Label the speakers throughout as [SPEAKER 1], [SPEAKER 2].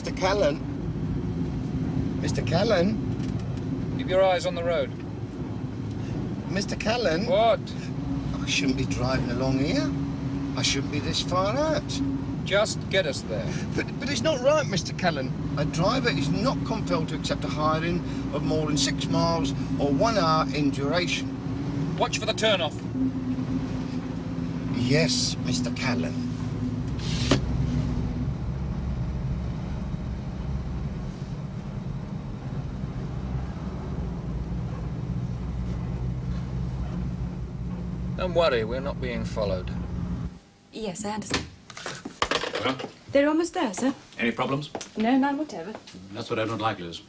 [SPEAKER 1] Mr. Callan. Mr. Callan.
[SPEAKER 2] Keep your eyes on the road.
[SPEAKER 1] Mr. Callan.
[SPEAKER 2] What?
[SPEAKER 1] I shouldn't be driving along here. I shouldn't be this far out.
[SPEAKER 2] Just get us there.
[SPEAKER 1] But it's not right, Mr. Callan. A driver is not compelled to accept a hiring of more than 6 miles or 1 hour in duration.
[SPEAKER 2] Watch for the turn-off.
[SPEAKER 1] Yes, Mr. Callan.
[SPEAKER 2] Don't worry, we're not being followed.
[SPEAKER 3] Yes, I understand.
[SPEAKER 4] Well,
[SPEAKER 3] They're almost there, sir.
[SPEAKER 4] any problems?
[SPEAKER 3] No, none whatever.
[SPEAKER 4] That's what I don't like, Liz.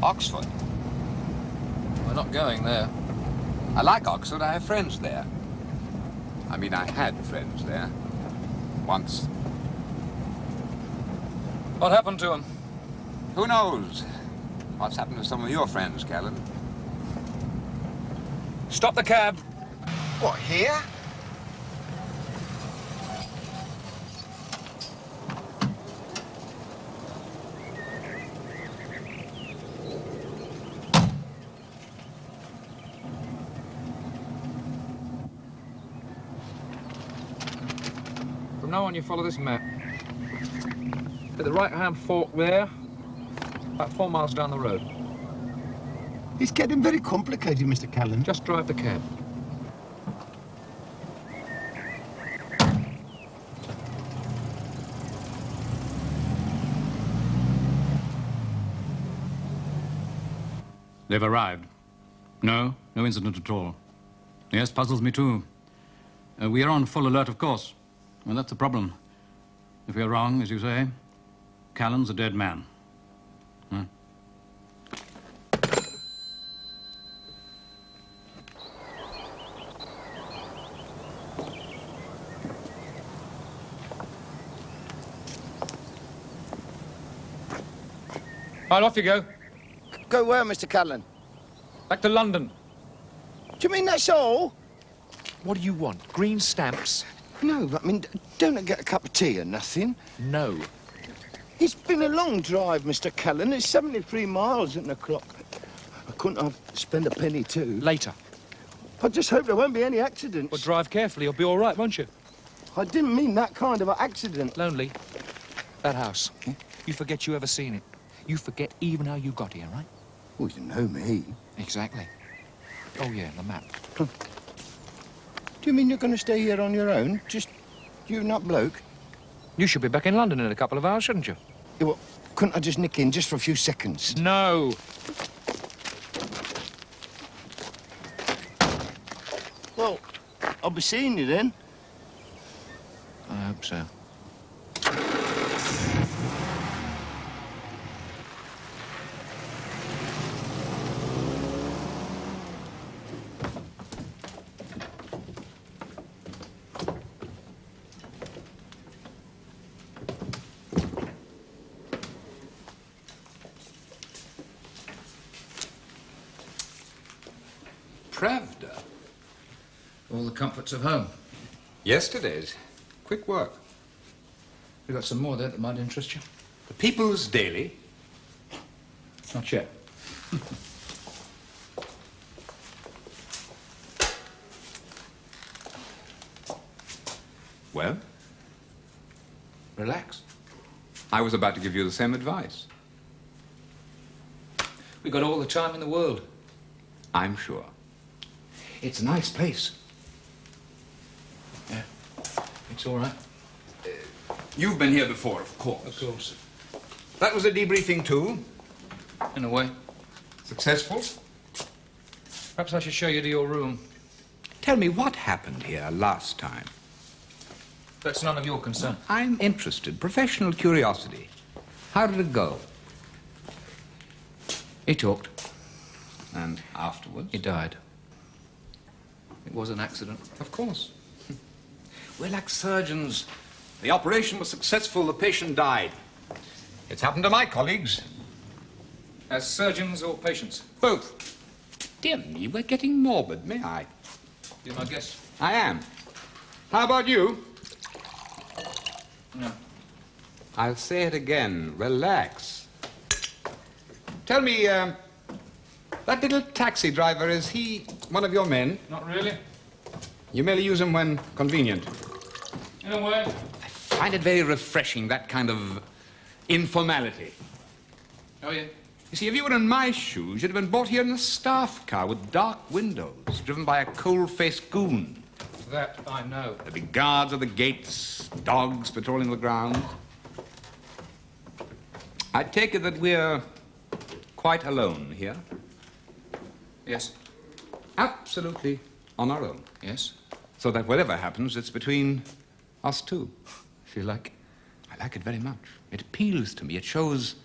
[SPEAKER 5] Oxford?
[SPEAKER 2] We're not going there.
[SPEAKER 5] I like Oxford. I have friends there. I mean, I had friends there. Once.
[SPEAKER 2] What happened to him?
[SPEAKER 5] Who knows? What's happened to some of your friends, Callan?
[SPEAKER 2] Stop the cab.
[SPEAKER 1] What, here?
[SPEAKER 2] From now on, you follow this map. At the right-hand fork there, about 4 miles down the road.
[SPEAKER 1] It's getting very complicated, Mr. Callan.
[SPEAKER 2] Just drive the cab.
[SPEAKER 4] They've arrived. No incident at all. Yes, puzzles me too. We are on full alert, of course. Well, that's the problem. If we are wrong, as you say, Callan's a dead man. Huh?
[SPEAKER 2] Right, off you go.
[SPEAKER 1] Go where, Mr. Callan?
[SPEAKER 2] Back to London.
[SPEAKER 1] Do you mean that's all?
[SPEAKER 6] What do you want? Green stamps?
[SPEAKER 1] No, I mean, don't I get a cup of tea or nothing?
[SPEAKER 6] No.
[SPEAKER 1] It's been a long drive, Mr. Callan. It's 73 miles in the clock. I couldn't have spent a penny too.
[SPEAKER 6] Later.
[SPEAKER 1] I just hope there won't be any accidents.
[SPEAKER 6] But drive carefully, you'll be all right, won't you?
[SPEAKER 1] I didn't mean that kind of an accident.
[SPEAKER 6] Lonely. That house. You forget you ever seen it. You forget even how you got here, right?
[SPEAKER 1] Oh, you know me.
[SPEAKER 6] Exactly. Oh, yeah, the map.
[SPEAKER 1] Do you mean you're going to stay here on your own? Just you and that bloke?
[SPEAKER 6] You should be back in London in a couple of hours, shouldn't you?
[SPEAKER 1] Yeah, well, couldn't I just nick in just for a few seconds?
[SPEAKER 6] No.
[SPEAKER 1] Well, I'll be seeing you then.
[SPEAKER 6] I hope so.
[SPEAKER 5] Pravda.
[SPEAKER 2] All the comforts of home.
[SPEAKER 5] Yesterday's. Quick work.
[SPEAKER 2] We've got some more there that might interest you.
[SPEAKER 5] The People's Daily.
[SPEAKER 2] Not yet.
[SPEAKER 5] Well,
[SPEAKER 2] Relax.
[SPEAKER 5] I was about to give you the same advice.
[SPEAKER 2] We've got all the time in the world.
[SPEAKER 5] I'm sure.
[SPEAKER 2] It's a nice place. Yeah, it's all right.
[SPEAKER 5] You've been here before, of course.
[SPEAKER 2] Of course.
[SPEAKER 5] That was a debriefing too.
[SPEAKER 2] In a way.
[SPEAKER 5] Successful.
[SPEAKER 2] Perhaps I should show you to your room.
[SPEAKER 5] Tell me what happened here last time.
[SPEAKER 2] That's none of your concern.
[SPEAKER 5] I'm interested. Professional curiosity. How did it go?
[SPEAKER 2] He talked.
[SPEAKER 5] And afterwards?
[SPEAKER 2] He died. It was an accident.
[SPEAKER 5] Of course. We're like surgeons. The operation was successful, the patient died. It's happened to my colleagues.
[SPEAKER 2] As surgeons or patients?
[SPEAKER 5] Both. Dear me, we're getting morbid, may I?
[SPEAKER 2] Be my guest.
[SPEAKER 5] I am. How about you?
[SPEAKER 2] No.
[SPEAKER 5] I'll say it again. Relax. Tell me, that little taxi driver, is he one of your men?
[SPEAKER 2] Not really.
[SPEAKER 5] You merely use him when convenient.
[SPEAKER 2] In a way.
[SPEAKER 5] I find it very refreshing, that kind of informality.
[SPEAKER 2] Oh, yeah?
[SPEAKER 5] You see, if you were in my shoes, you'd have been brought here in a staff car with dark windows, driven by a cold-faced goon.
[SPEAKER 2] That I know.
[SPEAKER 5] There'd be guards at the gates, dogs patrolling the grounds. I take it that we're quite alone here.
[SPEAKER 2] Yes.
[SPEAKER 5] Absolutely on our own.
[SPEAKER 2] Yes.
[SPEAKER 5] So that whatever happens, it's between us two, if you like. I like it very much. It appeals to me. It shows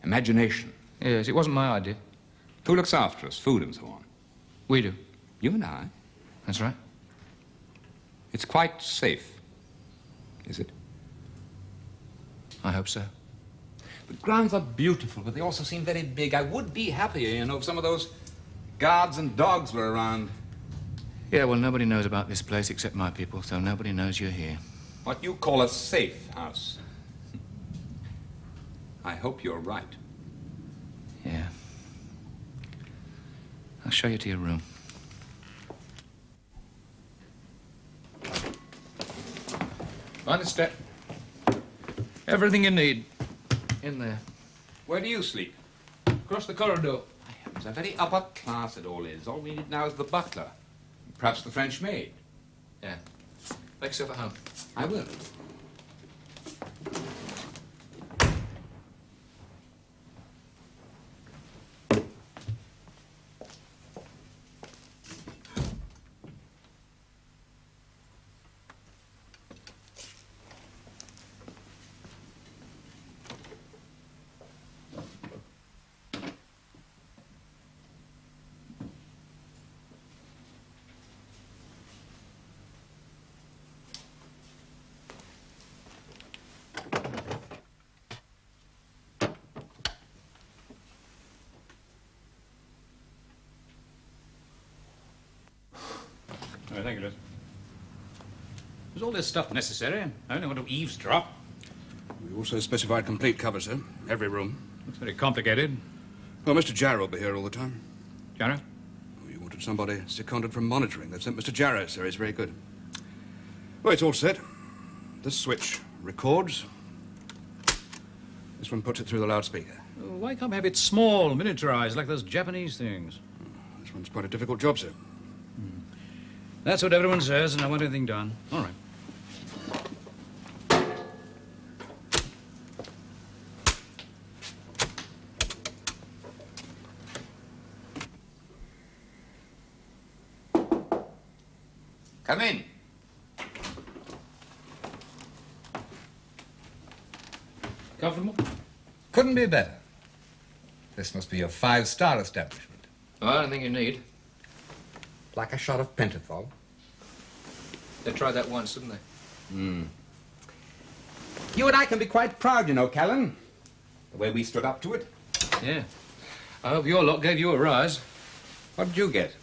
[SPEAKER 5] imagination.
[SPEAKER 2] Yes, it wasn't my idea.
[SPEAKER 5] Who looks after us? Food and so on.
[SPEAKER 2] We do.
[SPEAKER 5] You and I.
[SPEAKER 2] That's right.
[SPEAKER 5] It's quite safe, is it?
[SPEAKER 2] I hope so.
[SPEAKER 5] The grounds are beautiful, but they also seem very big. I would be happier, you know, if some of those guards and dogs were around.
[SPEAKER 2] Yeah, well, nobody knows about this place except my people, so nobody knows you're here.
[SPEAKER 5] What you call a safe house. I hope you're right.
[SPEAKER 2] Yeah. I'll show you to your room. Mind the step. Everything you need. In there.
[SPEAKER 5] Where do you sleep?
[SPEAKER 2] Across the corridor.
[SPEAKER 5] It's a very upper class it all is. All we need now is the butler. Perhaps the French maid.
[SPEAKER 2] Yeah. Make yourself at home.
[SPEAKER 5] I will.
[SPEAKER 4] Oh, thank you, Liz. Was all this stuff necessary? I only want to eavesdrop.
[SPEAKER 7] We also specified complete cover, sir. Every room.
[SPEAKER 4] Looks very complicated.
[SPEAKER 7] Well, Mr. Jarrah will be here all the time.
[SPEAKER 4] Jarrah?
[SPEAKER 7] Oh, you wanted somebody seconded from monitoring. They've sent Mr. Jarrah, sir. He's very good. Well, it's all set. This switch records. This one puts it through the loudspeaker.
[SPEAKER 4] Oh, why can't we have it small, miniaturized, like those Japanese things?
[SPEAKER 7] This one's quite a difficult job, sir.
[SPEAKER 4] That's what everyone says, and I want everything done. All right.
[SPEAKER 5] Come in.
[SPEAKER 2] Comfortable?
[SPEAKER 5] Couldn't be better. This must be a five-star establishment.
[SPEAKER 2] Well, I don't think you need.
[SPEAKER 5] Like a shot of pentothal.
[SPEAKER 2] They tried that once, didn't they?
[SPEAKER 5] You and I can be quite proud, you know, Callan. The way we stood up to it.
[SPEAKER 2] Yeah. I hope your lot gave you a rise.
[SPEAKER 5] What did you get?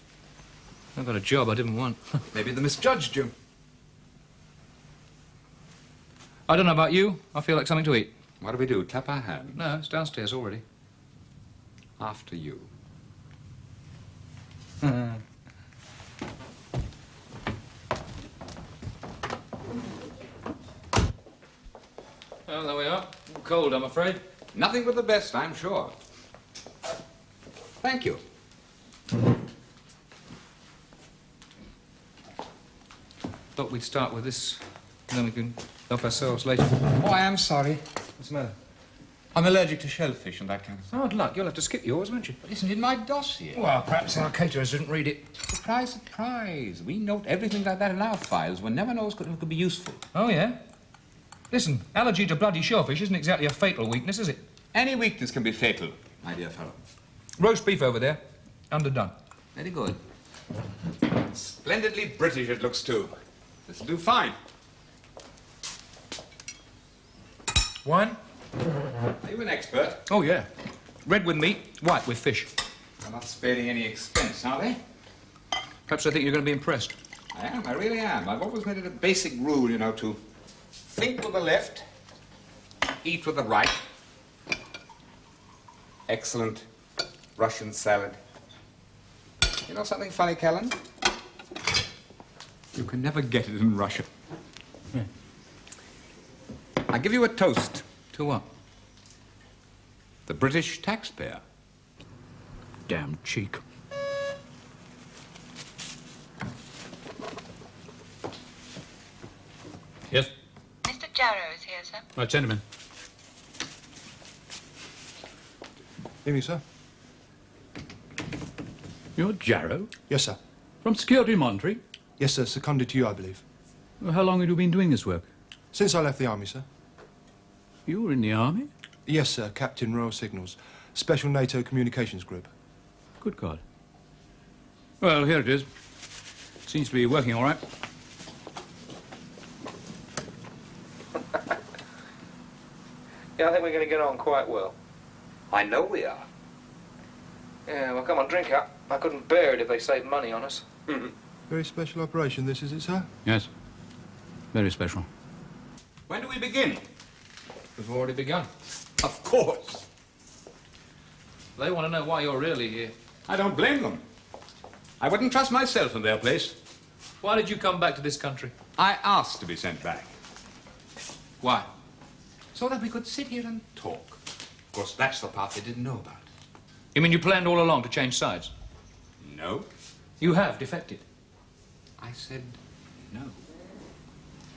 [SPEAKER 2] I got a job I didn't want.
[SPEAKER 5] Maybe they misjudged you.
[SPEAKER 2] I don't know about you. I feel like something to eat.
[SPEAKER 5] What do we do? Clap our hands?
[SPEAKER 2] No, it's downstairs already.
[SPEAKER 5] After you.
[SPEAKER 2] Well, there we are. Cold, I'm afraid.
[SPEAKER 5] Nothing but the best, I'm sure. Thank you.
[SPEAKER 2] Thought we'd start with this, and then we can help ourselves later.
[SPEAKER 5] Oh, I am sorry.
[SPEAKER 2] What's the matter?
[SPEAKER 5] I'm allergic to shellfish and that kind of thing.
[SPEAKER 2] Hard luck. You'll have to skip yours, won't you?
[SPEAKER 5] But isn't in my dossier?
[SPEAKER 2] Well, perhaps our caterers didn't read it.
[SPEAKER 5] Surprise, surprise. We note everything like that in our files. One never knows what could be useful.
[SPEAKER 2] Oh, yeah? Listen, allergy to bloody shellfish isn't exactly a fatal weakness, is it?
[SPEAKER 5] Any weakness can be fatal, my dear fellow.
[SPEAKER 2] Roast beef over there. Underdone.
[SPEAKER 5] Very good. Splendidly British it looks, too. This'll do fine.
[SPEAKER 2] Wine?
[SPEAKER 5] Are you an expert?
[SPEAKER 2] Oh, yeah. Red with meat, white with fish.
[SPEAKER 5] They're not sparing any expense, are they?
[SPEAKER 2] Perhaps I think you're going to be impressed.
[SPEAKER 5] I am, I really am. I've always made it a basic rule, you know, to think with the left eat with the right. Excellent Russian salad. You know something funny, Callan? You can never get it in Russia. I give you a toast.
[SPEAKER 4] To what?
[SPEAKER 5] The British taxpayer.
[SPEAKER 4] Damn cheek. Yes?
[SPEAKER 8] Mr. Jarrow is here, sir.
[SPEAKER 4] Right, send him in.
[SPEAKER 9] Evening, sir.
[SPEAKER 4] You're Jarrow?
[SPEAKER 9] Yes, sir.
[SPEAKER 4] From Security Monitoring?
[SPEAKER 9] Yes, sir. Seconded to you, I believe.
[SPEAKER 4] Well, how long have you been doing this work?
[SPEAKER 9] Since I left the army, sir.
[SPEAKER 4] You were in the army?
[SPEAKER 9] Yes, sir. Captain Royal Signals. Special NATO Communications Group.
[SPEAKER 4] Good God. Well, here it is. Seems to be working all right.
[SPEAKER 2] Yeah, I think we're going to get on quite well.
[SPEAKER 5] I know we are.
[SPEAKER 2] Yeah, well, come on, drink up. I couldn't bear it if they saved money on us.
[SPEAKER 9] Very special operation, this, is it, sir?
[SPEAKER 4] Yes. Very special.
[SPEAKER 5] When do we begin?
[SPEAKER 2] We've already begun.
[SPEAKER 5] Of course.
[SPEAKER 2] They want to know why you're really here.
[SPEAKER 5] I don't blame them. I wouldn't trust myself in their place.
[SPEAKER 2] Why did you come back to this country?
[SPEAKER 5] I asked to be sent back.
[SPEAKER 2] Why?
[SPEAKER 5] So that we could sit here and talk. Of course, that's the part they didn't know about.
[SPEAKER 2] You mean you planned all along to change sides?
[SPEAKER 5] No.
[SPEAKER 2] You have defected.
[SPEAKER 5] I said no.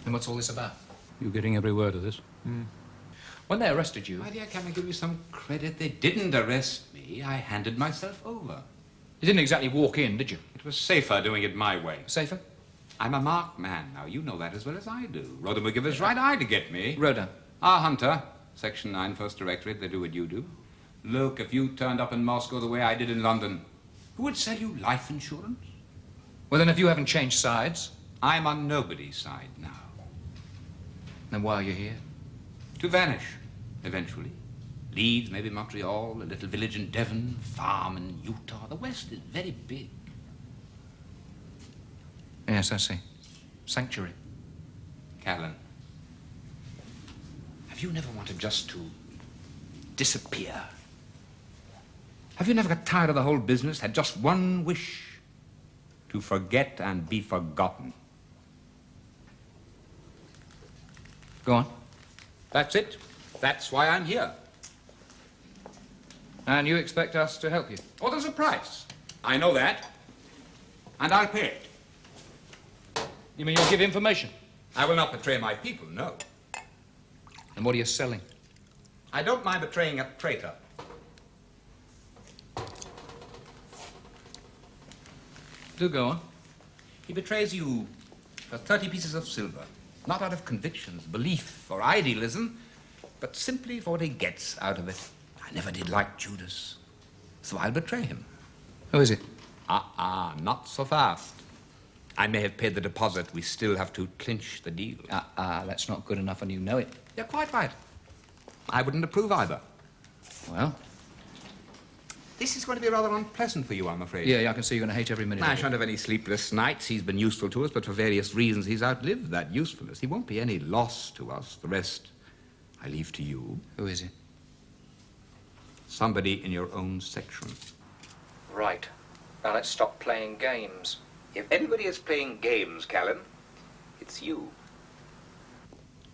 [SPEAKER 2] Then what's all this about?
[SPEAKER 4] You're getting every word of this.
[SPEAKER 2] When they arrested you...
[SPEAKER 5] My dear, can I give you some credit? They didn't arrest me. I handed myself over.
[SPEAKER 2] You didn't exactly walk in, did you?
[SPEAKER 5] It was safer doing it my way.
[SPEAKER 2] Safer?
[SPEAKER 5] I'm a marked man. Now, you know that as well as I do. Rodin would give his right eye to get me.
[SPEAKER 2] Rodin.
[SPEAKER 5] Our hunter, Section 9, First Directorate, they do what you do. Look, if you turned up in Moscow the way I did in London, who would sell you life insurance?
[SPEAKER 2] Well, then if you haven't changed sides,
[SPEAKER 5] I'm on nobody's side now.
[SPEAKER 2] then why are you here?
[SPEAKER 5] To vanish, eventually. Leeds, maybe Montreal, a little village in Devon, farm in Utah. The West is very big.
[SPEAKER 2] Yes, I see. Sanctuary.
[SPEAKER 5] Callan, have you never wanted just to disappear? Have you never got tired of the whole business? Had just one wish? To forget and be forgotten.
[SPEAKER 2] Go on.
[SPEAKER 5] That's it. That's why I'm here.
[SPEAKER 2] And you expect us to help you?
[SPEAKER 5] Oh, there's a price. I know that. And I'll pay it.
[SPEAKER 2] You mean you'll give information?
[SPEAKER 5] I will not betray my people, no.
[SPEAKER 2] And what are you selling?
[SPEAKER 5] I don't mind betraying a traitor.
[SPEAKER 2] Do go on.
[SPEAKER 5] He betrays you for 30 pieces of silver. Not out of convictions, belief, or idealism, but simply for what he gets out of it. I never did like Judas, so I'll betray him.
[SPEAKER 2] Who is it?
[SPEAKER 5] Not so fast. I may have paid the deposit. We still have to clinch the deal.
[SPEAKER 2] That's not good enough and you know it.
[SPEAKER 5] You're quite right. I wouldn't approve either.
[SPEAKER 2] Well?
[SPEAKER 5] This is going to be rather unpleasant for you, I'm afraid.
[SPEAKER 2] Yeah, I can see you're going to hate every minute
[SPEAKER 5] I
[SPEAKER 2] of it.
[SPEAKER 5] shan't have any sleepless nights. He's been useful to us, but for various reasons he's outlived that usefulness. He won't be any loss to us. The rest I leave to you.
[SPEAKER 2] Who is it?
[SPEAKER 5] Somebody in your own section.
[SPEAKER 2] Right. Now let's stop playing games.
[SPEAKER 5] If anybody is playing games, Callan, it's you.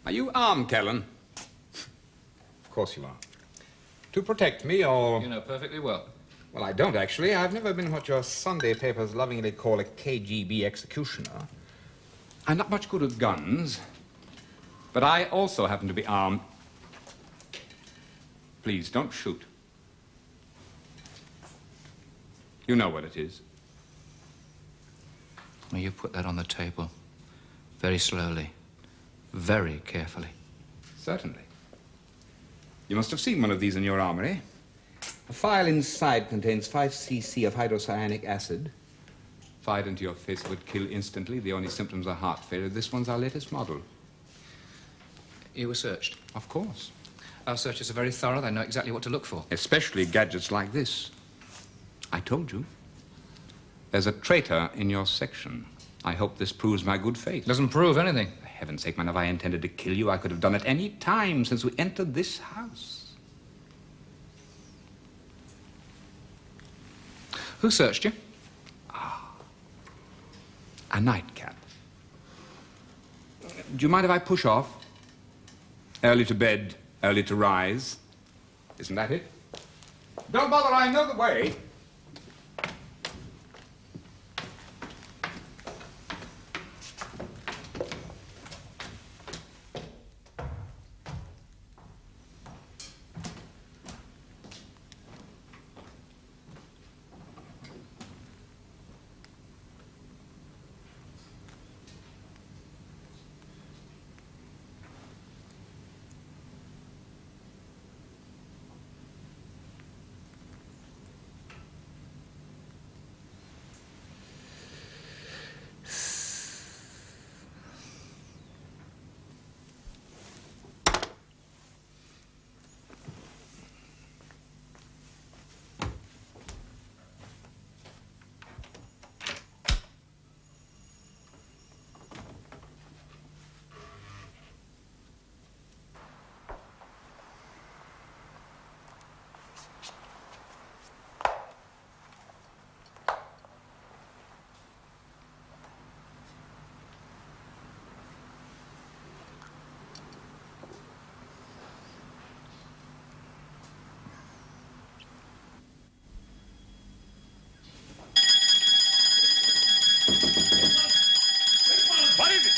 [SPEAKER 5] Are you armed, Callan? Of course you are. To protect me, or...
[SPEAKER 2] You know perfectly well.
[SPEAKER 5] Well, I don't, actually. I've never been what your Sunday papers lovingly call a KGB executioner. I'm not much good at guns, but I also happen to be armed. Please, don't shoot. You know what it is.
[SPEAKER 2] Well, you put that on the table. Very slowly. Very carefully.
[SPEAKER 5] Certainly. You must have seen one of these in your armory. A phial inside contains 5 cc of hydrocyanic acid. Fired into your face, it would kill instantly. The only symptoms are heart failure. This one's our latest model.
[SPEAKER 2] You were searched.
[SPEAKER 5] Of course.
[SPEAKER 2] Our searchers are very thorough. They know exactly what to look for.
[SPEAKER 5] Especially gadgets like this. I told you. There's a traitor in your section. I hope this proves my good faith.
[SPEAKER 2] Doesn't prove anything.
[SPEAKER 5] heaven's sake, man, if I intended to kill you, I could have done it any time since we entered this house.
[SPEAKER 6] Who searched you?
[SPEAKER 5] A nightcap. Do you mind if I push off? Early to bed, early to rise. Isn't that it? Don't bother, I know the way.
[SPEAKER 6] What is it?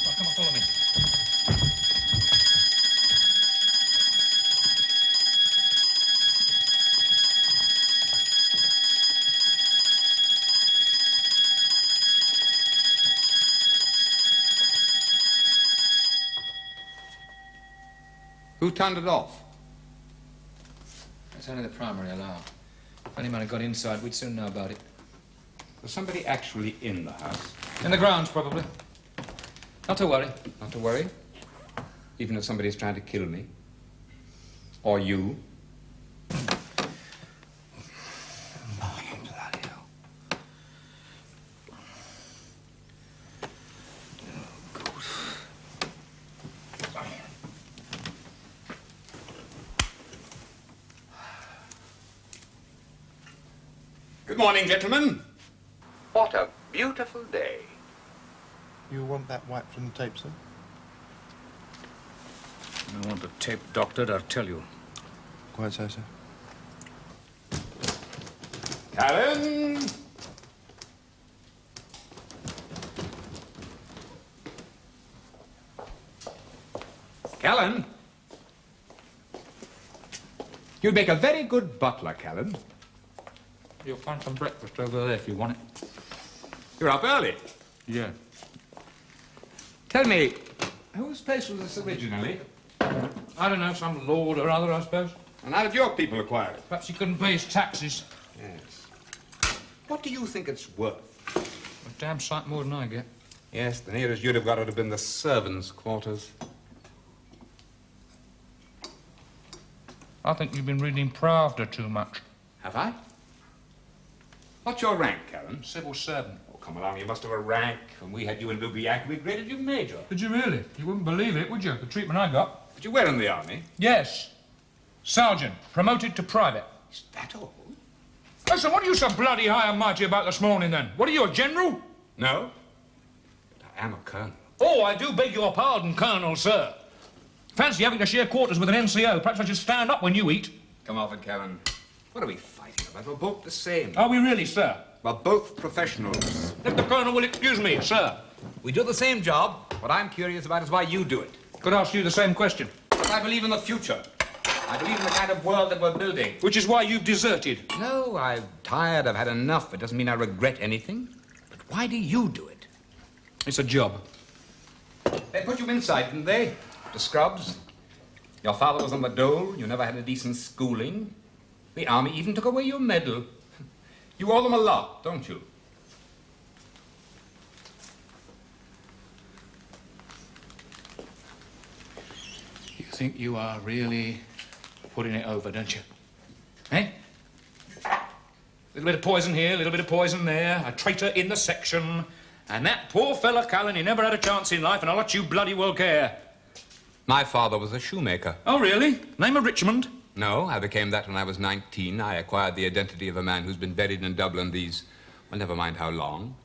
[SPEAKER 6] Oh, come on, follow me.
[SPEAKER 5] Who turned it off?
[SPEAKER 6] It's only the primary alarm. If any man had got inside, we'd soon know about it.
[SPEAKER 5] Was somebody actually in the house?
[SPEAKER 6] In the grounds, probably. Not to worry.
[SPEAKER 5] Not to worry. Even if somebody's trying to kill me. Or you.
[SPEAKER 1] Bloody hell.
[SPEAKER 5] Good morning, gentlemen. What a beautiful day.
[SPEAKER 9] You want that wiped from the tape, sir?
[SPEAKER 4] I want the tape doctored, I'll tell you.
[SPEAKER 9] Quite so, sir.
[SPEAKER 5] Callan! Callan! You'd make a very good butler, Callan.
[SPEAKER 2] You'll find some breakfast over there if you want it.
[SPEAKER 5] You're up early.
[SPEAKER 2] Yeah.
[SPEAKER 5] Tell me, whose place was this originally?
[SPEAKER 2] I don't know, some lord or other, I suppose.
[SPEAKER 5] And how did your people acquire it?
[SPEAKER 2] Perhaps he couldn't pay his taxes.
[SPEAKER 5] Yes. What do you think it's worth?
[SPEAKER 2] A damn sight more than I get.
[SPEAKER 5] Yes, the nearest you'd have got would have been the servants' quarters.
[SPEAKER 2] I think you've been reading Pravda too much.
[SPEAKER 5] Have I? What's your rank, Callan?
[SPEAKER 2] Civil servant.
[SPEAKER 5] Oh, come along, you must have a rank. When we had you in Lubiak, we graded you major.
[SPEAKER 2] Did you really? You wouldn't believe it, would you? The treatment I got.
[SPEAKER 5] But you were in the army.
[SPEAKER 2] Yes. Sergeant. Promoted to private.
[SPEAKER 5] Is that all?
[SPEAKER 2] Listen, what are you so bloody high and mighty about this morning, then? What are you, a general?
[SPEAKER 5] No. But I am a colonel.
[SPEAKER 2] Oh, I do beg your pardon, Colonel, sir. Fancy having to share quarters with an NCO. Perhaps I should stand up when you eat.
[SPEAKER 5] Come off it, Callan. What are we fighting about? We're both the same.
[SPEAKER 2] Are we really, sir?
[SPEAKER 5] We're both professionals.
[SPEAKER 2] If the Colonel will excuse me, sir.
[SPEAKER 5] We do the same job. What I'm curious about is why you do it.
[SPEAKER 2] Could ask you the same question.
[SPEAKER 5] But I believe in the future. I believe in the kind of world that we're building.
[SPEAKER 2] Which is why you've deserted.
[SPEAKER 5] No, I'm tired. I've had enough. It doesn't mean I regret anything. But why do you do it?
[SPEAKER 2] It's a job.
[SPEAKER 5] They put you inside, didn't they? The scrubs. Your father was on the dole. You never had a decent schooling. The army even took away your medal. You owe them a lot, don't you?
[SPEAKER 6] You think you are really putting it over, don't you? Eh? A little bit of poison here, a little bit of poison there, a traitor in the section. And that poor fella, Callan, he never had a chance in life, and I'll let you bloody well care.
[SPEAKER 5] My father was a shoemaker.
[SPEAKER 6] Oh, really? Name of Richmond?
[SPEAKER 5] No, I became that when I was 19. I acquired the identity of a man who's been buried in Dublin these, well, never mind how long.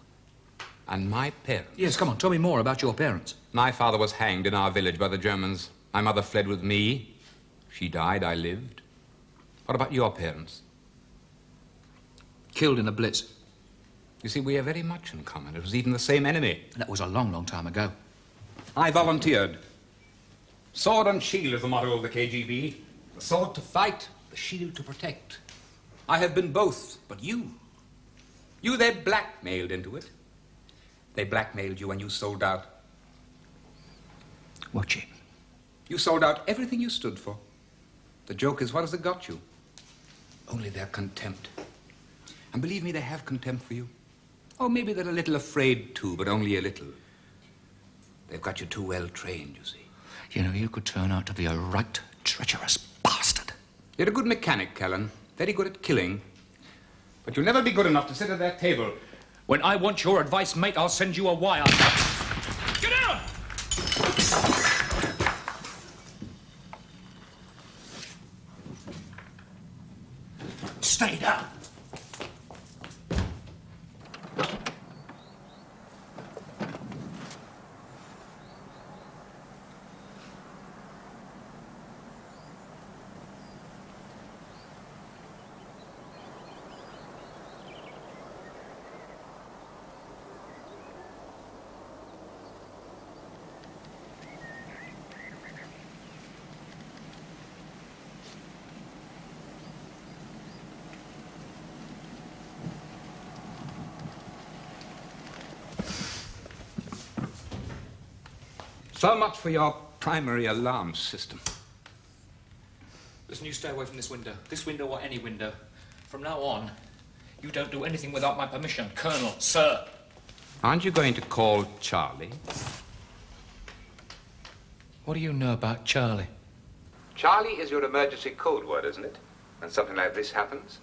[SPEAKER 5] And my parents.
[SPEAKER 6] Yes, come on, tell me more about your parents.
[SPEAKER 5] My father was hanged in our village by the Germans. My mother fled with me. She died, I lived. What about your parents?
[SPEAKER 6] Killed in a blitz.
[SPEAKER 5] You see, we have very much in common. It was even the same enemy.
[SPEAKER 6] And that was a long, long time ago.
[SPEAKER 5] I volunteered. Sword and shield is the motto of the KGB. The sword to fight, the shield to protect. I have been both, but you they blackmailed into it. They blackmailed you and you sold out.
[SPEAKER 6] Watch it.
[SPEAKER 5] You sold out everything you stood for. The joke is, what has it got you? Only their contempt. And believe me, they have contempt for you. Or maybe they're a little afraid too, but only a little. They've got you too well trained, you see.
[SPEAKER 6] You know, you could turn out to be a right treacherous bastard.
[SPEAKER 5] You're a good mechanic, Callan. Very good at killing. But you'll never be good enough to sit at that table.
[SPEAKER 6] When I want your advice, mate, I'll send you a wire. Get down! Stay down.
[SPEAKER 5] So much for your primary alarm system.
[SPEAKER 6] Listen, you stay away from this window. This window or any window. From now on, you don't do anything without my permission, Colonel, sir.
[SPEAKER 5] Aren't you going to call Charlie?
[SPEAKER 6] What do you know about Charlie?
[SPEAKER 5] Charlie is your emergency code word, isn't it? When something like this happens?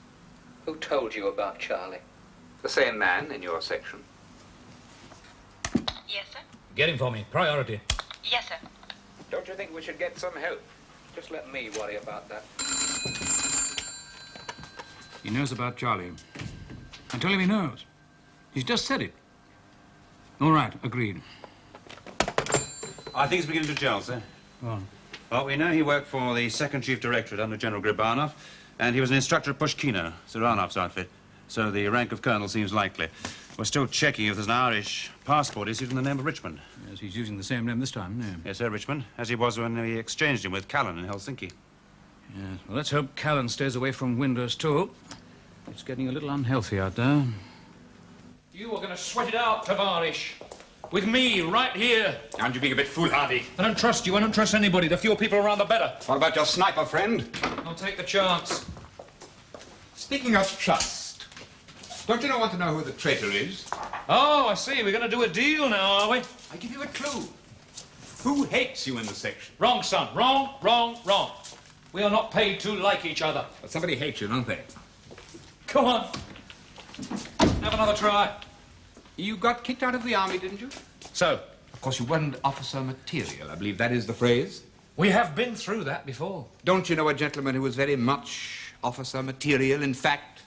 [SPEAKER 6] Who told you about Charlie?
[SPEAKER 5] The same man in your section.
[SPEAKER 8] Yes, sir?
[SPEAKER 6] Get him for me. Priority.
[SPEAKER 8] Yes, sir.
[SPEAKER 5] Don't you think we should get some help?
[SPEAKER 6] Just let me worry about that.
[SPEAKER 4] He knows about Charlie. I tell him he knows. He's just said it. All right, agreed.
[SPEAKER 10] I think it's beginning to gel, sir.
[SPEAKER 4] Go on.
[SPEAKER 10] Well, we know he worked for the second chief directorate under General Gribanov, and he was an instructor at Pushkino, Saranov's outfit. So the rank of colonel seems likely. We're still checking if there's an Irish passport issued in the name of Richmond.
[SPEAKER 4] Yes, he's using the same name this time, yeah.
[SPEAKER 10] Yes, sir, Richmond, as he was when we exchanged him with Callan in Helsinki.
[SPEAKER 4] Yes, well, let's hope Callan stays away from windows, too. It's getting a little unhealthy out there.
[SPEAKER 6] You are going to sweat it out, Tavarish. With me, right here.
[SPEAKER 5] Aren't you being a bit foolhardy?
[SPEAKER 6] I don't trust you. I don't trust anybody. The fewer people around, the better.
[SPEAKER 5] What about your sniper friend?
[SPEAKER 6] I'll take the chance.
[SPEAKER 5] Speaking of trust, don't you want to know who the traitor is?
[SPEAKER 6] Oh, I see. We're going to do a deal now, are we?
[SPEAKER 5] I give you a clue. Who hates you in the section?
[SPEAKER 6] Wrong, son. Wrong, wrong, wrong. We are not paid to like each other.
[SPEAKER 5] But somebody hates you, don't they?
[SPEAKER 6] Come on. Have another try.
[SPEAKER 5] You got kicked out of the army, didn't you?
[SPEAKER 6] So?
[SPEAKER 5] Of course, you weren't officer material. I believe that is the phrase.
[SPEAKER 6] We have been through that before.
[SPEAKER 5] Don't you know a gentleman who was very much officer material, in fact,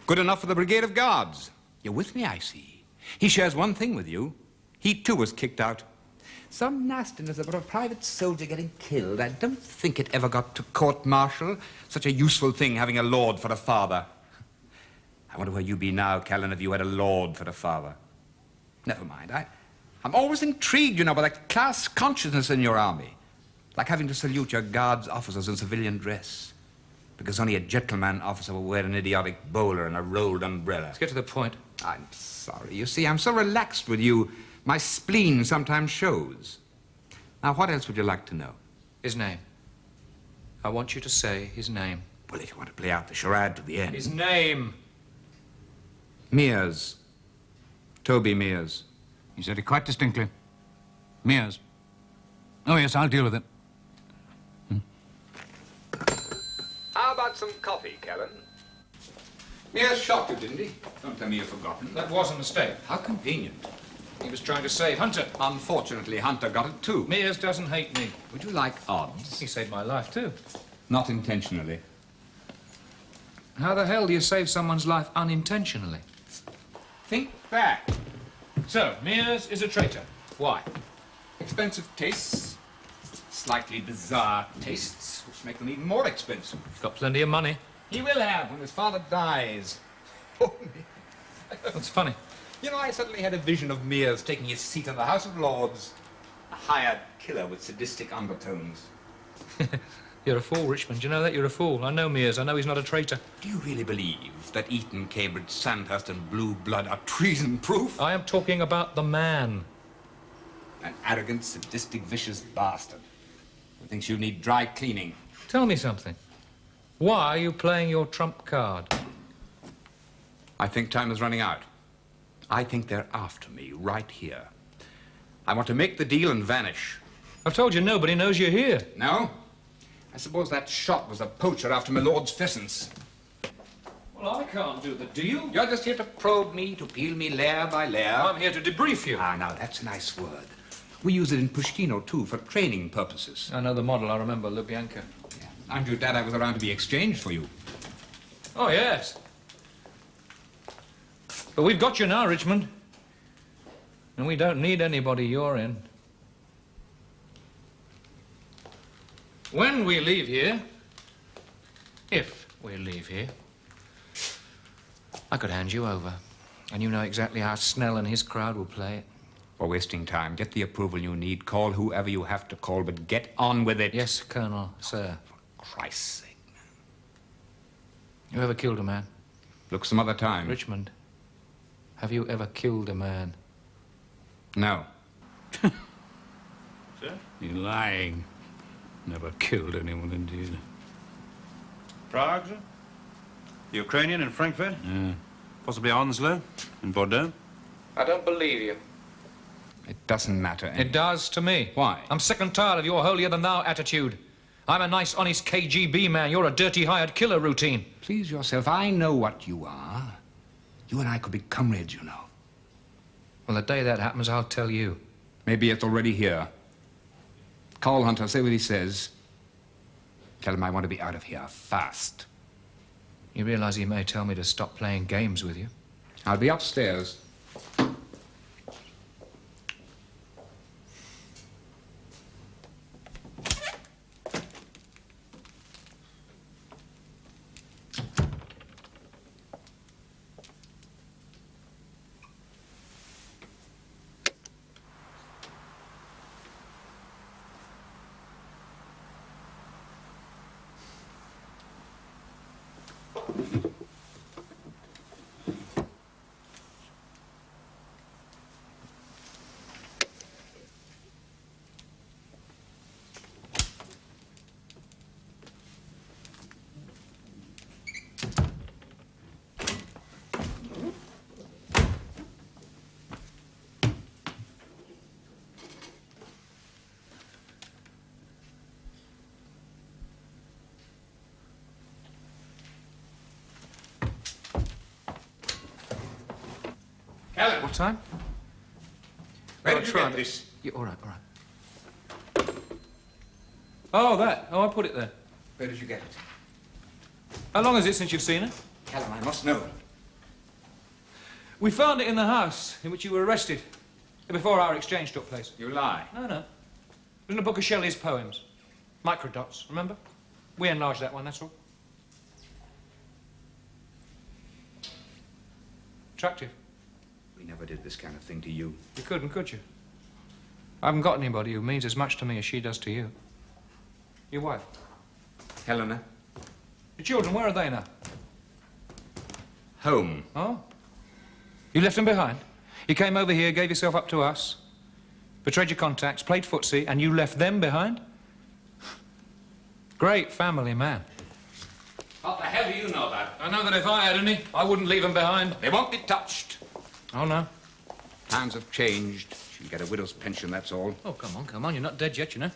[SPEAKER 5] good enough for the Brigade of Guards? You're with me, I see. He shares one thing with you. He, too, was kicked out. Some nastiness about a private soldier getting killed. I don't think it ever got to court-martial. Such a useful thing, having a lord for a father. I wonder where you'd be now, Callan, if you had a lord for a father. Never mind. I'm always intrigued, you know, by that class consciousness in your army. Like having to salute your guards officers in civilian dress. Because only a gentleman officer will wear an idiotic bowler and a rolled umbrella.
[SPEAKER 6] Let's get to the point.
[SPEAKER 5] I'm sorry. You see, I'm so relaxed with you, my spleen sometimes shows. Now, what else would you like to know?
[SPEAKER 6] His name. I want you to say his name.
[SPEAKER 5] Well, if you want to play out the charade to the end.
[SPEAKER 6] His name.
[SPEAKER 5] Mears. Toby Mears.
[SPEAKER 4] He said it quite distinctly. Mears. Oh, yes, I'll deal with it.
[SPEAKER 5] How about some coffee, Callan? Mears shot you, didn't he? Don't tell me you've forgotten.
[SPEAKER 2] That was a mistake.
[SPEAKER 5] How convenient.
[SPEAKER 2] He was trying to save Hunter.
[SPEAKER 5] Unfortunately, Hunter got it too.
[SPEAKER 2] Mears doesn't hate me.
[SPEAKER 5] Would you like odds?
[SPEAKER 2] He saved my life, too.
[SPEAKER 5] Not intentionally.
[SPEAKER 2] How the hell do you save someone's life unintentionally?
[SPEAKER 5] Think back.
[SPEAKER 2] So, Mears is a traitor. Why?
[SPEAKER 5] Expensive tastes, slightly bizarre tastes, which make them even more expensive.
[SPEAKER 2] He's got plenty of money.
[SPEAKER 5] He will have when his father dies. Oh,
[SPEAKER 2] What's funny?
[SPEAKER 5] you know, I suddenly had a vision of Mears taking his seat in the House of Lords. A hired killer with sadistic undertones.
[SPEAKER 2] You're a fool, Richmond. You know that? You're a fool. I know Mears. I know he's not a traitor.
[SPEAKER 5] Do you really believe that Eton, Cambridge, Sandhurst and Blue Blood are treason-proof?
[SPEAKER 2] I am talking about the man.
[SPEAKER 5] An arrogant, sadistic, vicious bastard who thinks you need dry cleaning.
[SPEAKER 2] Tell me something. Why are you playing your trump card?
[SPEAKER 5] I think time is running out. I think they're after me right here. I want to make the deal and vanish.
[SPEAKER 2] I've told you nobody knows you're here.
[SPEAKER 5] No? I suppose that shot was a poacher after my lord's pheasants.
[SPEAKER 2] Well, I can't do the deal.
[SPEAKER 5] You're just here to probe me, to peel me layer by layer.
[SPEAKER 2] I'm here to debrief you.
[SPEAKER 5] Ah, now that's a nice word. We use it in Pushkino, too, for training purposes.
[SPEAKER 2] I know the model. I remember Lubyanka.
[SPEAKER 5] Yeah. Aren't you glad I was around to be exchanged for you?
[SPEAKER 2] Oh, yes. But we've got you now, Richmond. And we don't need anybody your end. When we leave here, if we leave here, I could hand you over. And you know exactly how Snell and his crowd will play it.
[SPEAKER 5] For wasting time, get the approval you need, call whoever you have to call, but get on with it.
[SPEAKER 2] Yes, Colonel, sir.
[SPEAKER 5] For Christ's sake.
[SPEAKER 2] You ever killed a man?
[SPEAKER 5] Look some other time.
[SPEAKER 2] Richmond, have you ever killed a man?
[SPEAKER 5] No.
[SPEAKER 10] Sir?
[SPEAKER 4] You're lying. Never killed anyone, indeed.
[SPEAKER 10] Prague, sir? The Ukrainian in Frankfurt?
[SPEAKER 4] Yeah.
[SPEAKER 10] Possibly Onslow in Bordeaux?
[SPEAKER 2] I don't believe you.
[SPEAKER 5] It doesn't matter.
[SPEAKER 2] It does to me.
[SPEAKER 5] Why?
[SPEAKER 2] I'm sick and tired of your holier-than-thou attitude. I'm a nice, honest KGB man. You're a dirty, hired killer routine.
[SPEAKER 5] Please yourself. I know what you are. You and I could be comrades, you know.
[SPEAKER 2] Well, the day that happens, I'll tell you.
[SPEAKER 5] Maybe it's already here. Call Hunter, say what he says. Tell him I want to be out of here fast.
[SPEAKER 2] You realize he may tell me to stop playing games with you?
[SPEAKER 5] I'll be upstairs. Callan.
[SPEAKER 2] What time?
[SPEAKER 5] Where
[SPEAKER 2] Oh,
[SPEAKER 5] did you
[SPEAKER 2] try
[SPEAKER 5] get
[SPEAKER 2] it.
[SPEAKER 5] this?
[SPEAKER 2] Yeah, all right, all right. Oh, that. Oh, I put it there.
[SPEAKER 5] Where did you get it?
[SPEAKER 2] How long is it since you've seen it?
[SPEAKER 5] Callan, I must know.
[SPEAKER 2] We found it in the house in which you were arrested before our exchange took place.
[SPEAKER 5] You lie.
[SPEAKER 2] No, no. It was in a book of Shelley's poems. Microdots, remember? We enlarged that one, that's all. Attractive.
[SPEAKER 5] We never did this kind of thing to you.
[SPEAKER 2] You couldn't, could you? I haven't got anybody who means as much to me as she does to you. Your wife.
[SPEAKER 5] Helena.
[SPEAKER 2] Your children, where are they now?
[SPEAKER 5] Home.
[SPEAKER 2] Oh? You left them behind? You came over here, gave yourself up to us, betrayed your contacts, played footsie, and you left them behind? Great family man.
[SPEAKER 5] What the hell do you know that?
[SPEAKER 2] I know that if I had any, I wouldn't leave them behind.
[SPEAKER 5] They won't be touched.
[SPEAKER 2] Oh, no?
[SPEAKER 5] Times have changed. She'll get a widow's pension, that's all.
[SPEAKER 2] Oh, come on. You're not dead yet, you know.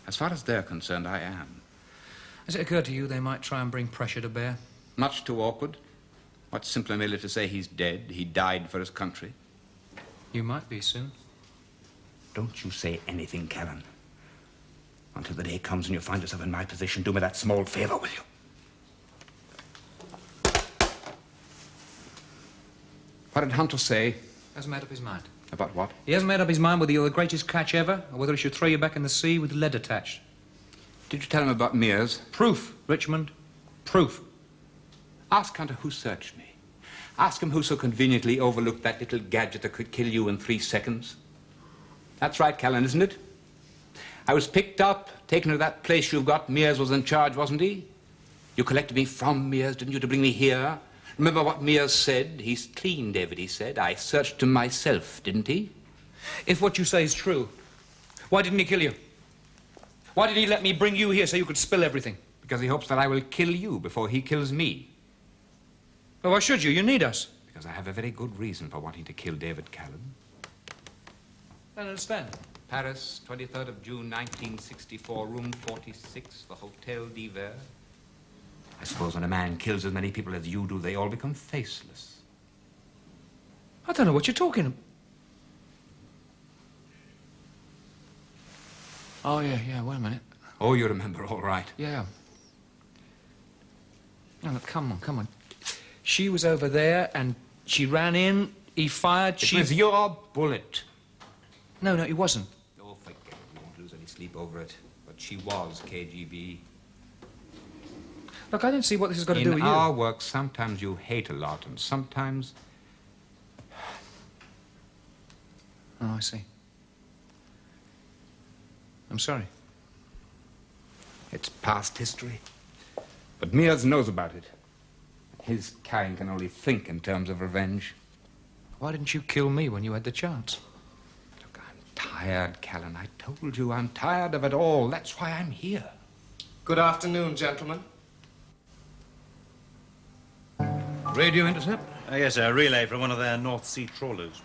[SPEAKER 5] As far as they're concerned, I am.
[SPEAKER 2] Has it occurred to you they might try and bring pressure to bear?
[SPEAKER 5] Much too awkward. What simpler merely to say he's dead, he died for his country?
[SPEAKER 2] You might be soon.
[SPEAKER 5] Don't you say anything, Callan. Until the day comes and you find yourself in my position, do me that small favor, will you? What did Hunter say?
[SPEAKER 2] Hasn't made up his mind.
[SPEAKER 5] About what?
[SPEAKER 2] He hasn't made up his mind whether you're the greatest catch ever or whether he should throw you back in the sea with lead attached.
[SPEAKER 5] Did you tell him about Mears?
[SPEAKER 2] Proof, Richmond. Proof.
[SPEAKER 5] Ask Hunter who searched me. Ask him who so conveniently overlooked that little gadget that could kill you in 3 seconds. That's right, Callan, isn't it? I was picked up, taken to that place you've got. Mears was in charge, wasn't he? You collected me from Mears, didn't you, to bring me here? Remember what Mears said? He's clean, David, he said. I searched him myself, didn't he?
[SPEAKER 2] If what you say is true, why didn't he kill you? Why did he let me bring you here so you could spill everything?
[SPEAKER 5] Because he hopes that I will kill you before he kills me.
[SPEAKER 2] Well, why should you? You need us.
[SPEAKER 5] Because I have a very good reason for wanting to kill David Callan.
[SPEAKER 2] I don't understand.
[SPEAKER 5] Paris, 23rd of June, 1964, room 46, the Hotel d'Hiver. I suppose when a man kills as many people as you do, they all become faceless.
[SPEAKER 2] I don't know what you're talking about. Oh, yeah, wait a minute.
[SPEAKER 5] Oh, you remember, all right.
[SPEAKER 2] Yeah. No, look, come on. She was over there, and she ran in, he fired,
[SPEAKER 5] It was your bullet.
[SPEAKER 2] No, it wasn't.
[SPEAKER 5] Oh, forget it. You won't lose any sleep over it. But she was KGB.
[SPEAKER 2] Look, I don't see what this has got to do with you.
[SPEAKER 5] In our work, sometimes you hate a lot, and sometimes...
[SPEAKER 2] Oh, I see. I'm sorry.
[SPEAKER 5] It's past history. But Mears knows about it. His kind can only think in terms of revenge.
[SPEAKER 2] Why didn't you kill me when you had the chance?
[SPEAKER 5] Look, I'm tired, Callan. I told you I'm tired of it all. That's why I'm here.
[SPEAKER 11] Good afternoon, gentlemen.
[SPEAKER 4] Radio intercept?
[SPEAKER 10] Yes, a relay from one of their North Sea trawlers.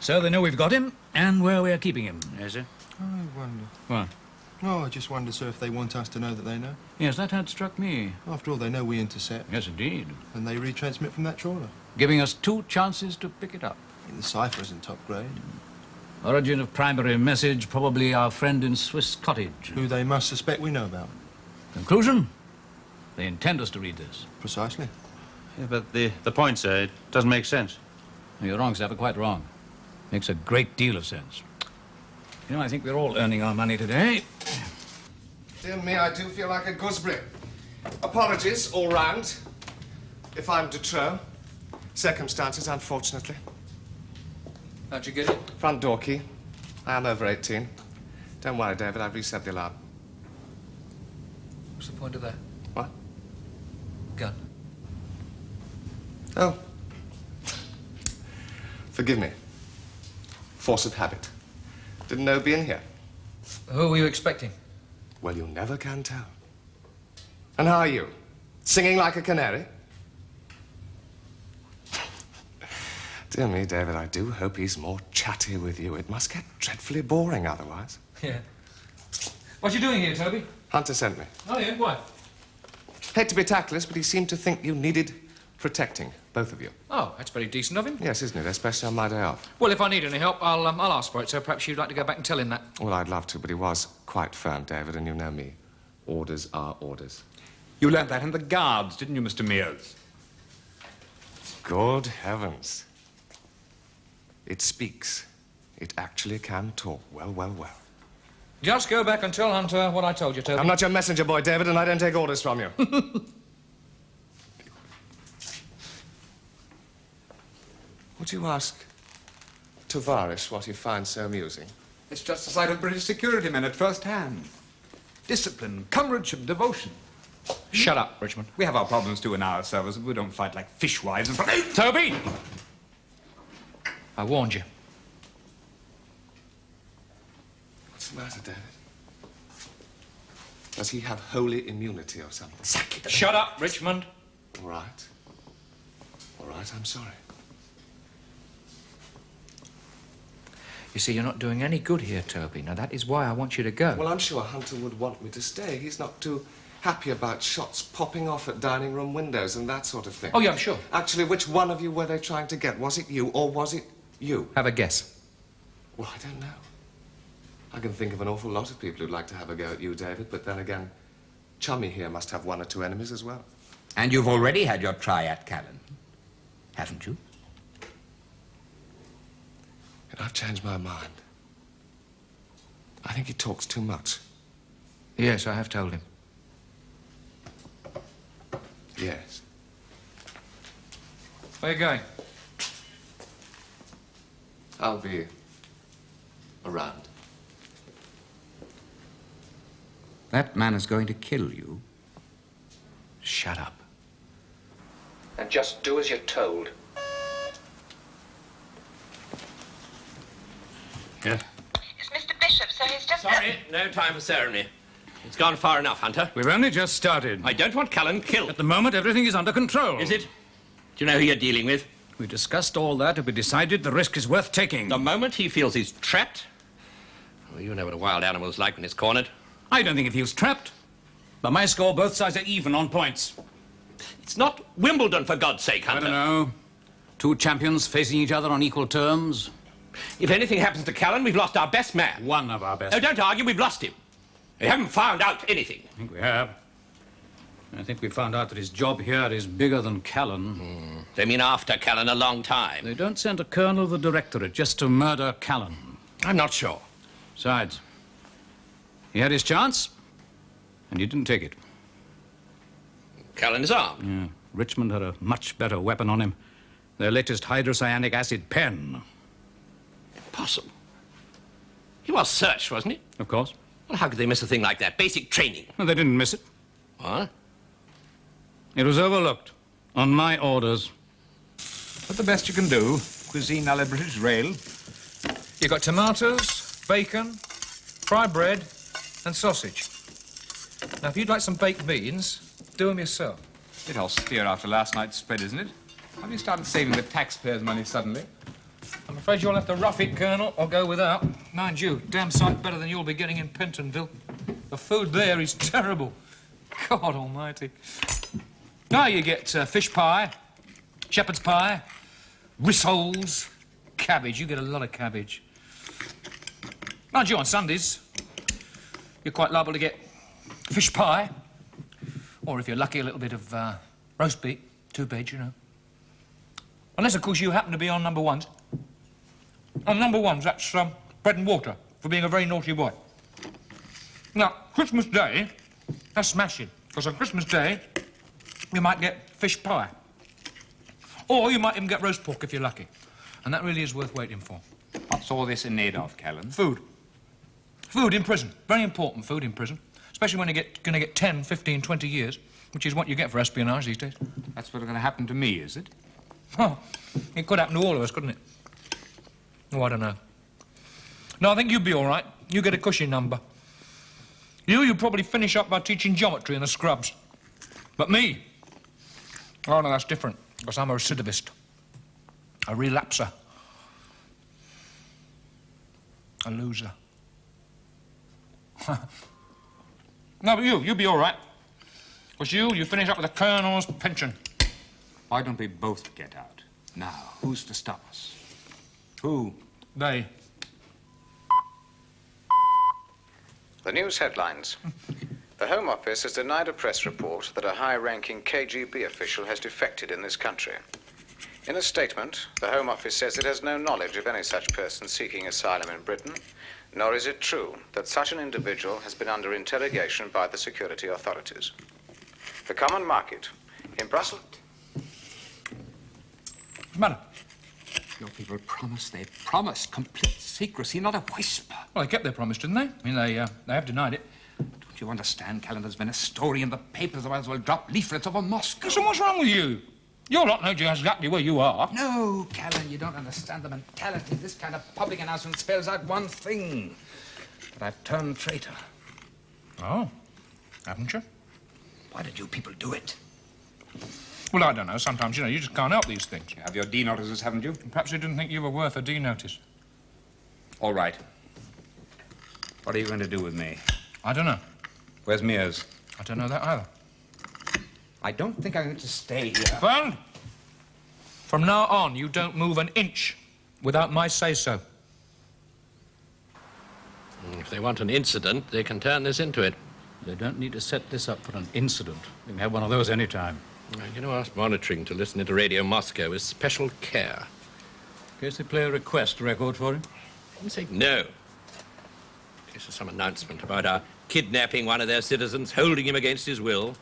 [SPEAKER 4] So they know we've got him and where we're keeping him.
[SPEAKER 10] Yes, sir.
[SPEAKER 9] I wonder.
[SPEAKER 4] What?
[SPEAKER 9] Oh, I just wonder, sir, if they want us to know that they know.
[SPEAKER 4] Yes, that had struck me.
[SPEAKER 9] After all, they know we intercept.
[SPEAKER 4] Yes, indeed.
[SPEAKER 9] And they retransmit from that trawler.
[SPEAKER 4] Giving us 2 chances to pick it up.
[SPEAKER 9] The cipher isn't top grade.
[SPEAKER 4] Origin of primary message, probably our friend in Swiss Cottage.
[SPEAKER 9] Who they must suspect we know about.
[SPEAKER 4] Conclusion? They intend us to read this.
[SPEAKER 9] Precisely.
[SPEAKER 10] Yeah, but the point, sir, it doesn't make sense.
[SPEAKER 4] No, you're wrong, Staffer, quite wrong. Makes a great deal of sense. You know, I think we're all earning our money today.
[SPEAKER 11] Dear me, I do feel like a gooseberry. Apologies all round. If I'm de trop. Circumstances, unfortunately.
[SPEAKER 2] How'd you get it?
[SPEAKER 11] Front door key. I am over 18. Don't worry, David, I've reset the alarm.
[SPEAKER 2] What's the point of that?
[SPEAKER 11] What?
[SPEAKER 2] Gun.
[SPEAKER 11] Oh. Forgive me. Force of habit. Didn't know it'd be in here.
[SPEAKER 2] Who were you expecting?
[SPEAKER 11] Well, you never can tell. And how are you? Singing like a canary? Dear me, David, I do hope he's more chatty with you. It must get dreadfully boring otherwise.
[SPEAKER 2] Yeah. What you doing here, Toby?
[SPEAKER 11] Hunter sent me.
[SPEAKER 2] Oh, yeah, why?
[SPEAKER 11] Hate to be tactless, but he seemed to think you needed protecting, both of you.
[SPEAKER 2] Oh, that's very decent of him.
[SPEAKER 11] Yes, isn't it? Especially on my day off.
[SPEAKER 2] Well, if I need any help, I'll ask for it, so perhaps you'd like to go back and tell him that.
[SPEAKER 11] Well, I'd love to, but he was quite firm, David, and you know me. Orders are orders.
[SPEAKER 5] You learned that in the Guards, didn't you, Mr. Mears?
[SPEAKER 11] Good heavens. It speaks. It actually can talk. Well, well, well.
[SPEAKER 2] Just go back and tell Hunter what I told you, Toby.
[SPEAKER 11] I'm not your messenger boy, David, and I don't take orders from you. Would you ask Tavares what he finds so amusing?
[SPEAKER 5] It's just the sight of British security men at first hand. Discipline, comradeship, devotion.
[SPEAKER 2] Shut up, Richmond.
[SPEAKER 5] We have our problems too in our service, but we don't fight like fishwives and...
[SPEAKER 2] Toby! I warned you.
[SPEAKER 11] What's the matter, David? Does he have holy immunity or something?
[SPEAKER 2] Shut up, Richmond.
[SPEAKER 11] All right. All right, I'm sorry.
[SPEAKER 2] You see, you're not doing any good here, Toby. Now, that is why I want you to go.
[SPEAKER 11] Well, I'm sure Hunter would want me to stay. He's not too happy about shots popping off at dining room windows and that sort of thing.
[SPEAKER 2] Oh, yeah, sure.
[SPEAKER 11] Actually, which one of you were they trying to get? Was it you or was it you?
[SPEAKER 2] Have a guess.
[SPEAKER 11] Well, I don't know. I can think of an awful lot of people who'd like to have a go at you, David, but then again, Chummy here must have one or two enemies as well.
[SPEAKER 5] And you've already had your try at Callan, haven't you?
[SPEAKER 11] And I've changed my mind. I think he talks too much.
[SPEAKER 2] Yes, I have told him.
[SPEAKER 11] Yes.
[SPEAKER 2] Where are you going?
[SPEAKER 11] I'll be around.
[SPEAKER 5] That man is going to kill you.
[SPEAKER 11] Shut up.
[SPEAKER 6] And just do as you're told.
[SPEAKER 4] Yes?
[SPEAKER 8] It's Mr. Bishop, sir. He's just...
[SPEAKER 12] Sorry, no time for ceremony. It's gone far enough, Hunter.
[SPEAKER 4] We've only just started.
[SPEAKER 12] I don't want Callan killed.
[SPEAKER 4] At the moment, everything is under control.
[SPEAKER 12] Is it? Do you know who you're dealing with?
[SPEAKER 4] We discussed all that and we decided the risk is worth taking.
[SPEAKER 12] The moment he feels he's trapped... Well, you know what a wild animal's like when it's cornered.
[SPEAKER 4] I don't think he feels trapped. By my score, both sides are even on points.
[SPEAKER 12] It's not Wimbledon, for God's sake, Hunter.
[SPEAKER 4] I don't know. Two champions facing each other on equal terms.
[SPEAKER 12] If anything happens to Callan, we've lost our best man.
[SPEAKER 4] One of our best.
[SPEAKER 12] No, don't argue, we've lost him. We haven't found out anything.
[SPEAKER 4] I think we have. I think we found out that his job here is bigger than Callan.
[SPEAKER 12] They mean after Callan a long time.
[SPEAKER 4] They don't send a colonel of the directorate just to murder Callan.
[SPEAKER 12] I'm not sure.
[SPEAKER 4] Besides, he had his chance, and he didn't take it.
[SPEAKER 12] Callan is armed.
[SPEAKER 4] Yeah. Richmond had a much better weapon on him. Their latest hydrocyanic acid pen.
[SPEAKER 12] Impossible. He was searched, wasn't he?
[SPEAKER 4] Of course.
[SPEAKER 12] Well, how could they miss a thing like that? Basic training.
[SPEAKER 4] No, they didn't miss it.
[SPEAKER 12] What?
[SPEAKER 4] It was overlooked. On my orders.
[SPEAKER 5] But the best you can do. Cuisine a la British rail.
[SPEAKER 2] You got tomatoes, bacon, fried bread, and sausage. Now, if you'd like some baked beans, do them yourself.
[SPEAKER 5] Bit austere after last night's spread, isn't it? Have you started saving the taxpayers' money suddenly?
[SPEAKER 2] I'm afraid you'll have to rough it, Colonel, or go without. Mind you, damn sight better than you'll be getting in Pentonville. The food there is terrible. God almighty. Now you get fish pie, shepherd's pie, rissoles, cabbage. You get a lot of cabbage. Mind you, on Sundays, you're quite liable to get fish pie, or if you're lucky, a little bit of roast beef, two beds, you know. Unless, of course, you happen to be on number ones. On number ones, that's bread and water for being a very naughty boy. Now, Christmas Day, that's smashing, because on Christmas Day, you might get fish pie. Or you might even get roast pork if you're lucky. And that really is worth waiting for.
[SPEAKER 5] What's all this in aid of, Callan?
[SPEAKER 2] Food. Food in prison. Very important, food in prison. Especially when you're going to get 10, 15, 20 years, which is what you get for espionage these days.
[SPEAKER 5] That's what's going to happen to me, is it?
[SPEAKER 2] Oh, it could happen to all of us, couldn't it? Oh, I don't know. No, I think you'd be all right. You get a cushy number. You'd probably finish up by teaching geometry in the scrubs. But me? Oh, no, that's different, because I'm a recidivist. A relapser. A loser. No, but you'd be all right. Because you finish up with a colonel's pension.
[SPEAKER 5] Why don't we both get out? Now, who's to stop us? Who?
[SPEAKER 2] They.
[SPEAKER 13] The news headlines. The Home Office has denied a press report that a high-ranking KGB official has defected in this country. In a statement, the Home Office says it has no knowledge of any such person seeking asylum in Britain, nor is it true that such an individual has been under interrogation by the security authorities. The Common Market in Brussels...
[SPEAKER 2] What's the matter?
[SPEAKER 5] Your people promised. They promised complete secrecy, not a whisper.
[SPEAKER 2] Well, they kept their promise, didn't they? I mean, they have denied it.
[SPEAKER 5] Don't you understand, Callan? There's been a story in the papers. Otherwise we'll drop leaflets over Moscow.
[SPEAKER 2] So what's wrong with you? Your lot know just exactly where you are.
[SPEAKER 5] No, Callan, you don't understand the mentality. This kind of public announcement spells out one thing. That I've turned traitor.
[SPEAKER 2] Oh, haven't you?
[SPEAKER 5] Why did you people do it?
[SPEAKER 2] Well, I don't know. Sometimes, you know, you just can't help these things.
[SPEAKER 5] You have your D notices, haven't you?
[SPEAKER 2] Perhaps you didn't think you were worth a D notice.
[SPEAKER 5] All right. What are you going to do with me?
[SPEAKER 2] I don't know.
[SPEAKER 5] Where's Mears?
[SPEAKER 2] I don't know that either.
[SPEAKER 5] I don't think I'm going to stay here.
[SPEAKER 2] Fern! From now on, you don't move an inch without my say-so.
[SPEAKER 12] If they want an incident, they can turn this into it.
[SPEAKER 4] They don't need to set this up for an incident. They can have one of those any time.
[SPEAKER 12] You know, ask monitoring to listen into Radio Moscow with special care.
[SPEAKER 4] In case they play a request record for him?
[SPEAKER 12] You say no. In case there's some announcement about our kidnapping one of their citizens, holding him against his will.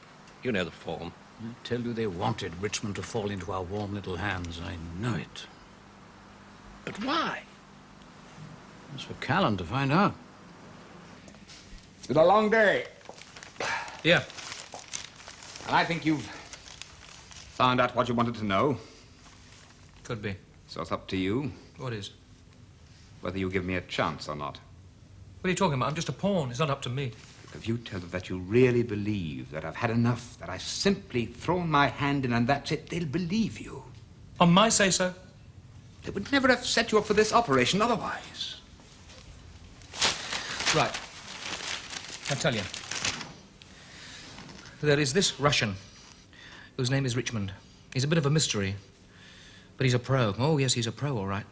[SPEAKER 12] You know the form.
[SPEAKER 4] I tell you, they wanted Richmond to fall into our warm little hands. I know it.
[SPEAKER 12] But why?
[SPEAKER 4] It's for Callan to find out.
[SPEAKER 5] It's been a long day.
[SPEAKER 2] Yeah.
[SPEAKER 5] And I think you've found out what you wanted to know.
[SPEAKER 2] Could be.
[SPEAKER 5] So it's up to you
[SPEAKER 2] What is?
[SPEAKER 5] whether you give me a chance or not.
[SPEAKER 2] What are you talking about? I'm just a pawn. It's not up to me.
[SPEAKER 5] If you tell them that you really believe that I've had enough, that I've simply thrown my hand in and that's it, they'll believe you.
[SPEAKER 2] On my say-so?
[SPEAKER 5] They would never have set you up for this operation otherwise.
[SPEAKER 2] Right. I tell you. There is this Russian whose name is Richmond. He's a bit of a mystery, but he's a pro. Oh, yes, he's a pro, all right.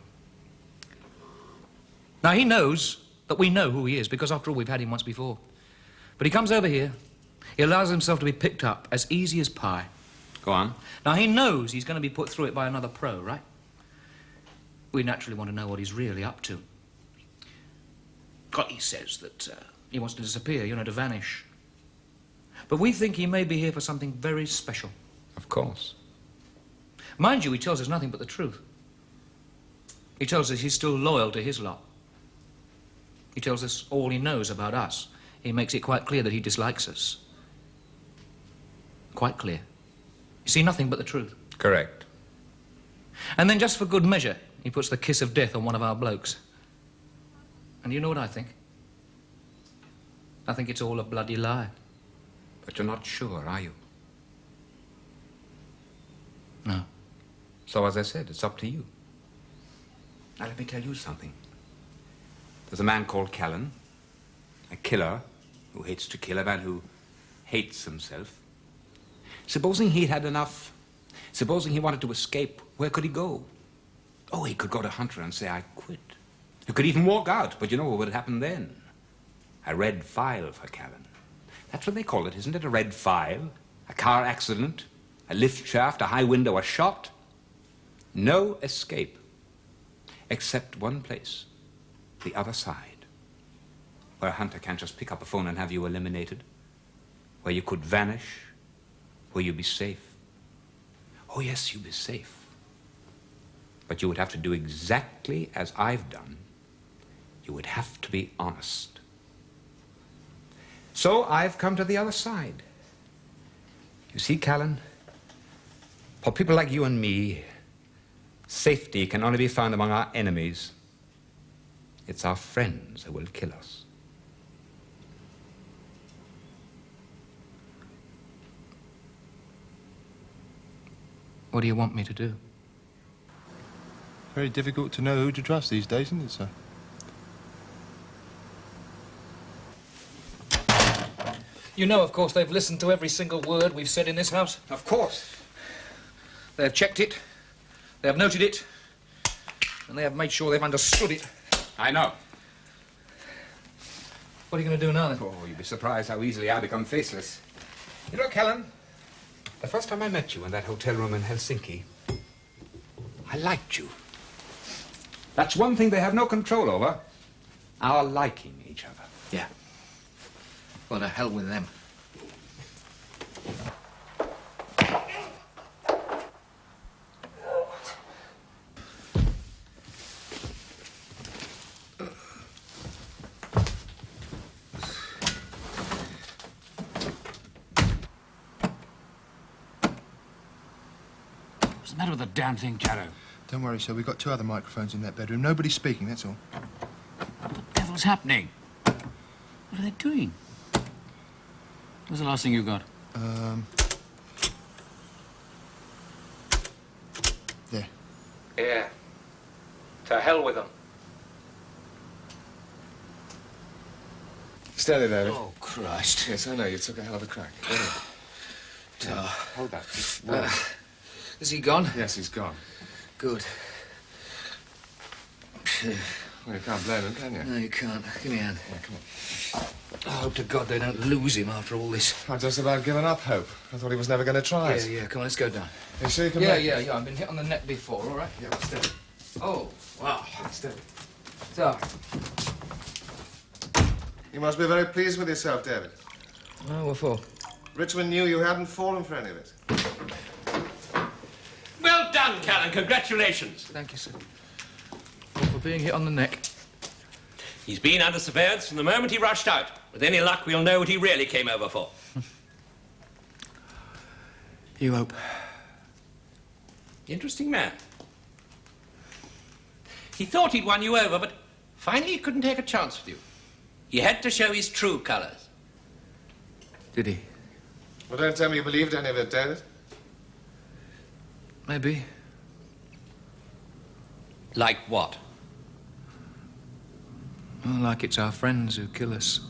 [SPEAKER 2] Now, he knows that we know who he is, because after all, we've had him once before. But he comes over here, he allows himself to be picked up as easy as pie.
[SPEAKER 5] Go on.
[SPEAKER 2] Now, he knows he's going to be put through it by another pro, right? We naturally want to know what he's really up to. God, he says that he wants to disappear, you know, to vanish. But we think he may be here for something very special.
[SPEAKER 5] Of course.
[SPEAKER 2] Mind you, he tells us nothing but the truth. He tells us he's still loyal to his lot. He tells us all he knows about us. He makes it quite clear that he dislikes us. Quite clear. You see, nothing but the truth.
[SPEAKER 5] Correct.
[SPEAKER 2] And then, just for good measure, he puts the kiss of death on one of our blokes. And you know what I think? I think it's all a bloody lie.
[SPEAKER 5] But you're not sure, are you?
[SPEAKER 2] No.
[SPEAKER 5] So, as I said, it's up to you. Now, let me tell you something. There's a man called Callan, a killer who hates to kill, a man who hates himself. Supposing he'd had enough, supposing he wanted to escape, where could he go? Oh, he could go to Hunter and say, I quit. He could even walk out, but you know what would happen then? A red file for Callan. That's what they call it, isn't it? A red file? A car accident? A lift shaft? A high window? A shot? No escape. Except one place. The other side. Where Hunter can't just pick up a phone and have you eliminated. Where you could vanish. Where you'd be safe. Oh, yes, you'd be safe. But you would have to do exactly as I've done. You would have to be honest. So I've come to the other side. You see, Callan, for people like you and me, safety can only be found among our enemies. It's our friends who will kill us.
[SPEAKER 2] What do you want me to do?
[SPEAKER 9] Very difficult to know who to trust these days, isn't it, sir?
[SPEAKER 2] You know, of course, they've listened to every single word we've said in this house.
[SPEAKER 5] Of course.
[SPEAKER 2] They have checked it, they have noted it, and they have made sure they've understood it.
[SPEAKER 5] I know.
[SPEAKER 2] What are you going to do now, then?
[SPEAKER 5] Oh, you'd be surprised how easily I become faceless. You know, Callan, the first time I met you in that hotel room in Helsinki, I liked you. That's one thing they have no control over. Our liking each other.
[SPEAKER 2] Yeah. Well, to hell with them.
[SPEAKER 4] What's the matter with the damn thing, Jarrow?
[SPEAKER 9] Don't worry, sir. We've got 2 other microphones in that bedroom. Nobody's speaking, that's all.
[SPEAKER 4] What the devil's happening? What are they doing? What's the last thing you got?
[SPEAKER 9] There.
[SPEAKER 12] Yeah. To hell with them.
[SPEAKER 11] Steady, David.
[SPEAKER 4] Oh,
[SPEAKER 2] Christ.
[SPEAKER 11] Yes, I know. You took a hell of a crack. Hold that.
[SPEAKER 2] Is he gone?
[SPEAKER 11] Yes, he's gone.
[SPEAKER 2] Good.
[SPEAKER 11] Well, you can't blame him, can you?
[SPEAKER 2] No, you can't. Give me a hand.
[SPEAKER 11] Yeah, come on.
[SPEAKER 2] I hope to God they don't lose him after all this.
[SPEAKER 11] I've just about given up hope. I thought he was never going to try it.
[SPEAKER 2] Yeah, come on, let's go down.
[SPEAKER 11] You sure you can
[SPEAKER 2] Yeah,
[SPEAKER 11] make
[SPEAKER 2] yeah,
[SPEAKER 11] it?
[SPEAKER 2] yeah. I've been hit on the neck before, all right?
[SPEAKER 11] Yeah, steady.
[SPEAKER 2] Oh, wow.
[SPEAKER 11] Steady.
[SPEAKER 2] So,
[SPEAKER 11] You must be very pleased with yourself, David.
[SPEAKER 2] oh, what for?
[SPEAKER 11] Richmond knew you hadn't fallen for any of it.
[SPEAKER 12] Well done, Callan. Congratulations.
[SPEAKER 2] Thank you, sir. For being hit on the neck.
[SPEAKER 12] He's been under surveillance from the moment he rushed out. With any luck, we'll know what he really came over for.
[SPEAKER 2] You hope.
[SPEAKER 12] Interesting man. He thought he'd won you over, but finally he couldn't take a chance with you. He had to show his true colours.
[SPEAKER 2] Did he?
[SPEAKER 11] Well, don't tell me you believed any of it, David.
[SPEAKER 2] Maybe.
[SPEAKER 12] Like what?
[SPEAKER 2] Well, like it's our friends who kill us.